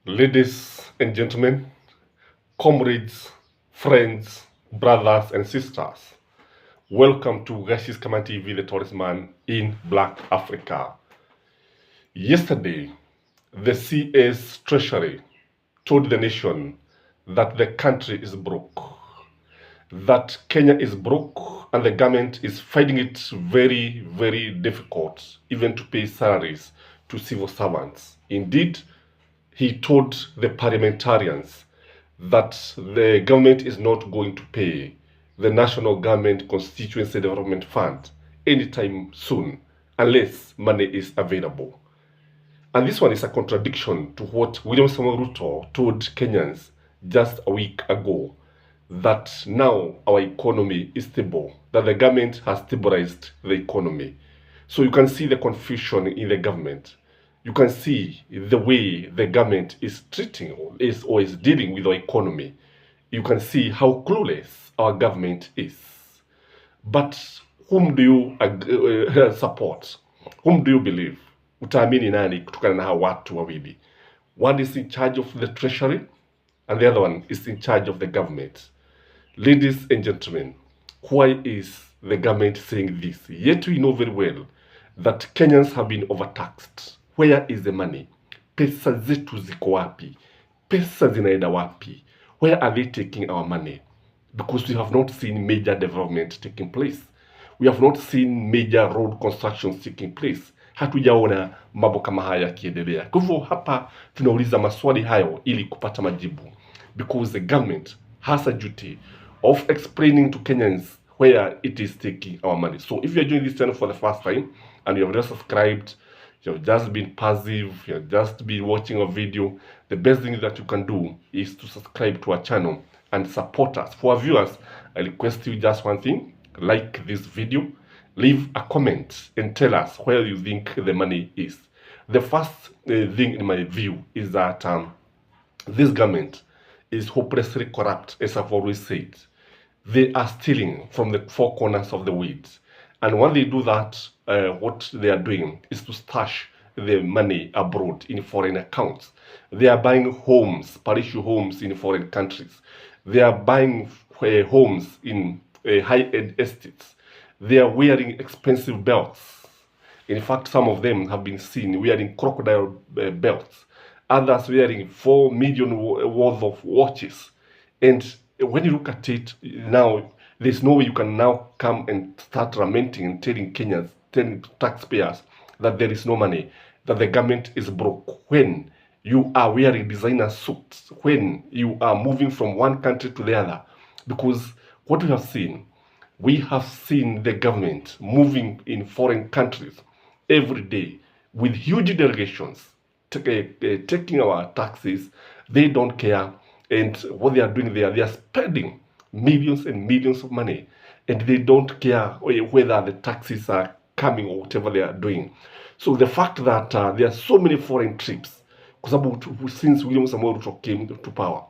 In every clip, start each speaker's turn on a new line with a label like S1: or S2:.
S1: Ladies and gentlemen, comrades, friends, brothers and sisters, welcome to Gashi's Command TV, the Tourist Man in Black Africa. Yesterday, the CS Treasury told the nation that the country is broke, that Kenya is broke and the government is finding it very, very difficult even to pay salaries to civil servants. Indeed, he told the parliamentarians that the government is not going to pay the National Government Constituency Development Fund anytime soon unless money is available. And this one is a contradiction to what William Samoei Ruto told Kenyans just a week ago, that now our economy is stable, that the government has stabilized the economy. So you can see the confusion in the government. You can see the way the government is treating or is dealing with our economy. You can see how clueless our government is. But whom do you support? Whom do you believe? Utaamini nani kutokana na hawa watu wawili? One is in charge of the treasury and the other one is in charge of the government. Ladies and gentlemen, why is the government saying this? Yet we know very well that Kenyans have been overtaxed. Where is the money? Pesa zetu ziko wapi? Pesa zinaenda wapi? Where are they taking our money? Because we have not seen major development taking place. We have not seen major road constructions taking place. Hatujaona mambo kama haya yakiendelea. Kwa hivyo hapa tunauliza maswali hayo ili kupata majibu. Because the government has a duty of explaining to Kenyans where it is taking our money. So if you are joining this channel for the first time and you have not subscribed, you have just been passive, you have just been watching a video, the best thing that you can do is to subscribe to our channel and support us. For our viewers, I request you just one thing: like this video, leave a comment and tell us where you think the money is. The first thing in my view is that this government is hopelessly corrupt, as I've always said. They are stealing from the four corners of the weeds. And when they do that, what they are doing is to stash the money abroad in foreign accounts. They are buying homes, parish homes in foreign countries. They are buying homes in high-end estates. They are wearing expensive belts. In fact, some of them have been seen wearing crocodile belts. Others wearing 4 million worth of watches. And when you look at it now, there's no way you can now come and start lamenting and telling Kenyans, telling taxpayers that there is no money, that the government is broke, when you are wearing designer suits, when you are moving from one country to the other. Because what we have seen the government moving in foreign countries every day with huge delegations, taking our taxes. They don't care. And what they are doing there, they are spending millions and millions of money, and they don't care whether the taxes are coming or whatever they are doing. So the fact that there are so many foreign trips, since William Samoei Ruto came to power,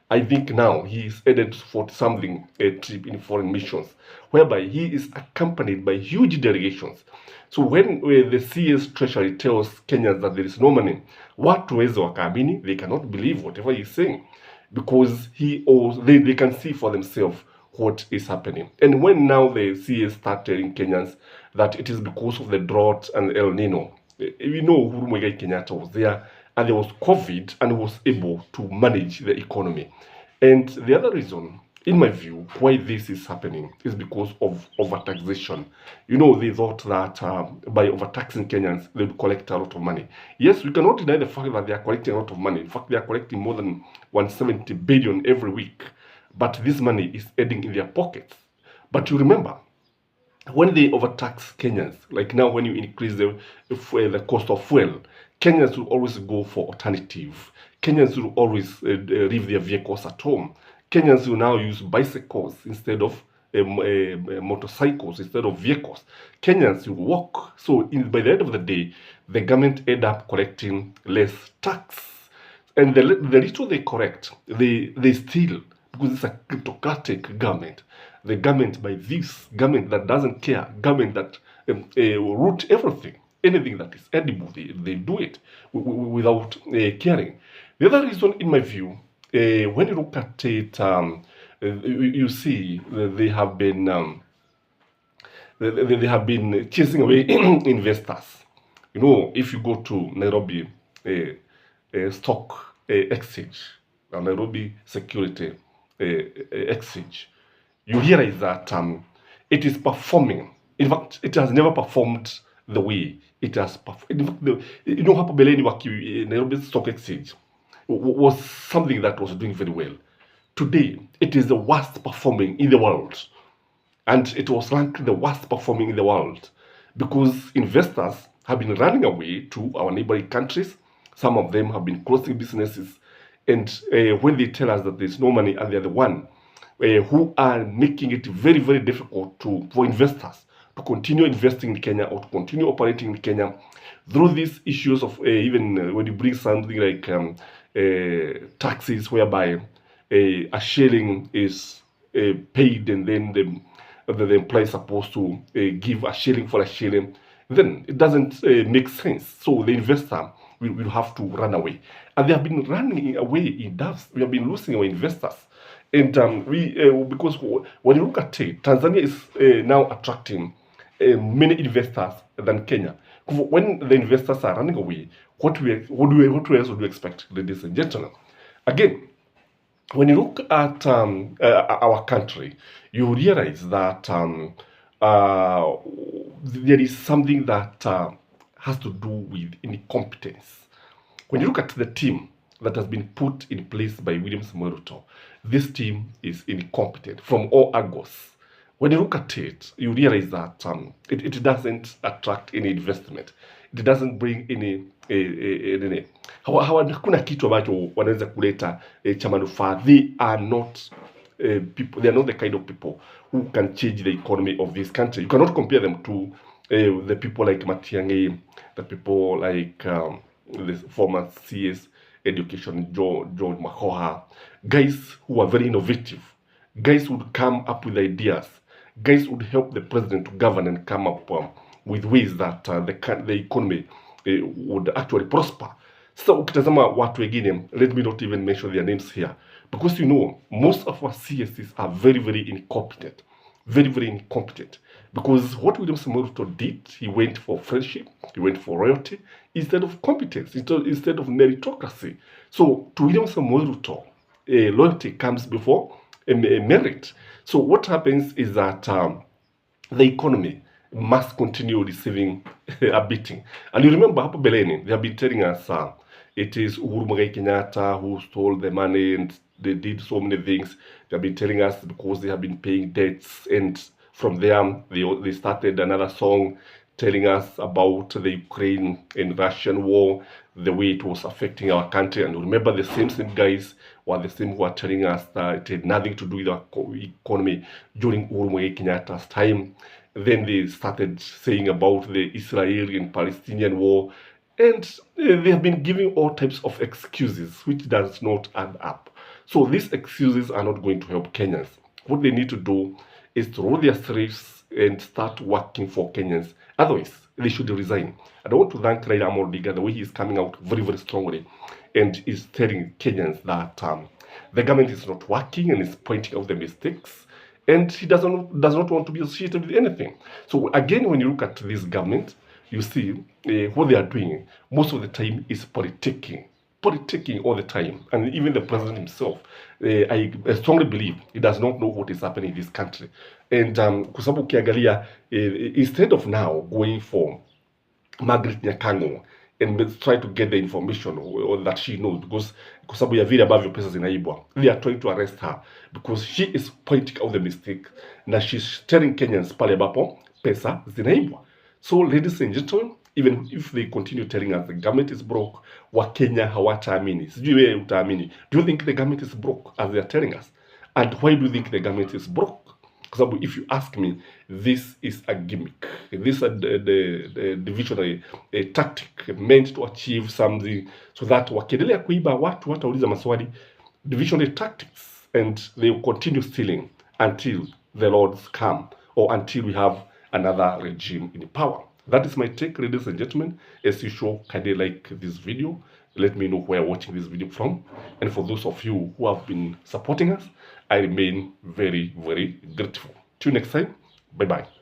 S1: I think now he is headed for something, a trip in foreign missions, whereby he is accompanied by huge delegations. So when the CS Treasury tells Kenyans that there is no money, watu wezi wakaamini, they cannot believe whatever he's saying, because they can see for themselves what is happening. And when now the CS start telling Kenyans that it is because of the drought and El Nino, we know Uhuru Muigai Kenyatta was there, and there was COVID, and he was able to manage the economy. And the other reason, in my view, why this is happening is because of overtaxation. You know, they thought that by overtaxing Kenyans, they would collect a lot of money. Yes, we cannot deny the fact that they are collecting a lot of money. In fact, they are collecting more than 170 billion every week. But this money is heading in their pockets. But you remember, when they overtax Kenyans, like now when you increase the cost of fuel, Kenyans will always go for alternative. Kenyans will always leave their vehicles at home. Kenyans will now use bicycles instead of motorcycles, instead of vehicles. Kenyans will walk. So by the end of the day, the government end up collecting less tax. And the little they collect, they steal, because it's a kleptocratic government. The government, by this government that doesn't care, government that root everything, anything that is edible, they do it without caring. The other reason, in my view, when you look at it, you see they have been they have been chasing away investors. You know, if you go to Nairobi stock exchange, Nairobi Security Exchange, you realize that it is performing. In fact, it has never performed the way it has performed. In fact, you know, hapo beleni Nairobi Stock Exchange was something that was doing very well. Today, it is the worst performing in the world. And it was ranked the worst performing in the world because investors have been running away to our neighboring countries. Some of them have been closing businesses. And when they tell us that there's no money and they're the one who are making it very, very difficult for investors to continue investing in Kenya or to continue operating in Kenya through these issues of even when you bring something like taxes whereby a shilling is paid and then the employer is supposed to give a shilling for a shilling, then it doesn't make sense. So the investor will have to run away. And they have been running away in dust. We have been losing our investors. And because when you look at it, Tanzania is now attracting many investors than Kenya. When the investors are running away, what else would you expect, ladies and gentlemen? Again, when you look at our country, you realize that there is something that has to do with incompetence. When you look at the team that has been put in place by William Samoei Ruto, this team is incompetent from all angles. When you look at it, you realize that it doesn't attract any investment. It doesn't bring any hakuna kitu ambacho wanaweza kuleta cha manufaa. They are not people. They are not the kind of people who can change the economy of this country. You cannot compare them to the people like Matiang'i, the people like the former CS Education George Makoha, guys who are very innovative, guys who would come up with ideas, guys would help the president to govern and come up with ways that the economy would actually prosper. So ukitazama watu wengine, let me not even mention their names here, because you know most of our CSs are very, very incompetent, very, very incompetent. Because what William Samoei Ruto did, he went for friendship, he went for royalty instead of competence, instead of meritocracy. So to William Samoei Ruto, loyalty comes before merit. So what happens is that the economy must continue receiving a beating. And you remember, hapo beleni, they have been telling us it is Uhuru Muigai Kenyatta who stole the money and they did so many things. They have been telling us because they have been paying debts, and from there they started another song telling us about the Ukraine and Russian war, the way it was affecting our country. And remember, the same guys were the same who are telling us that it had nothing to do with our economy during Uhuru Muigai Kenyatta's time. Then they started saying about the Israeli and Palestinian war, and they have been giving all types of excuses, which does not add up. So these excuses are not going to help Kenyans. What they need to do is to roll their sleeves and start working for Kenyans. Otherwise, they should resign. I don't want to thank Raila Amolo Odinga, the way he is coming out very, very strongly and is telling Kenyans that the government is not working and is pointing out the mistakes, and he does not want to be associated with anything. So again, when you look at this government, you see what they are doing most of the time is politicking all the time. And even the president himself, I strongly believe he does not know what is happening in this country. And kwa sababu ukiangalia, instead of now going for Margaret Nyakango and try to get the information or that she knows, because kwa sababu ya vile ambavyo pesa zinaibwa, they are trying to arrest her because she is pointing out the mistake na she's telling Kenyans pale ambapo pesa zinaibwa. So ladies and gentlemen, even if they continue telling us the government is broke, Wakenya hawataamini. Sijui wewe utaamini. Do you think the government is broke as they are telling us? And why do you think the government is broke? Because if you ask me, this is a gimmick. This is the divisionary tactic meant to achieve something so that wakiendelea kuiba watu watauliza maswali, divisionary tactics, and they will continue stealing until the Lords come or until we have another regime in power. That is my take, ladies and gentlemen. As usual, kindly like this video. Let me know where you're watching this video from. And for those of you who have been supporting us, I remain very, very grateful. Till next time, bye-bye.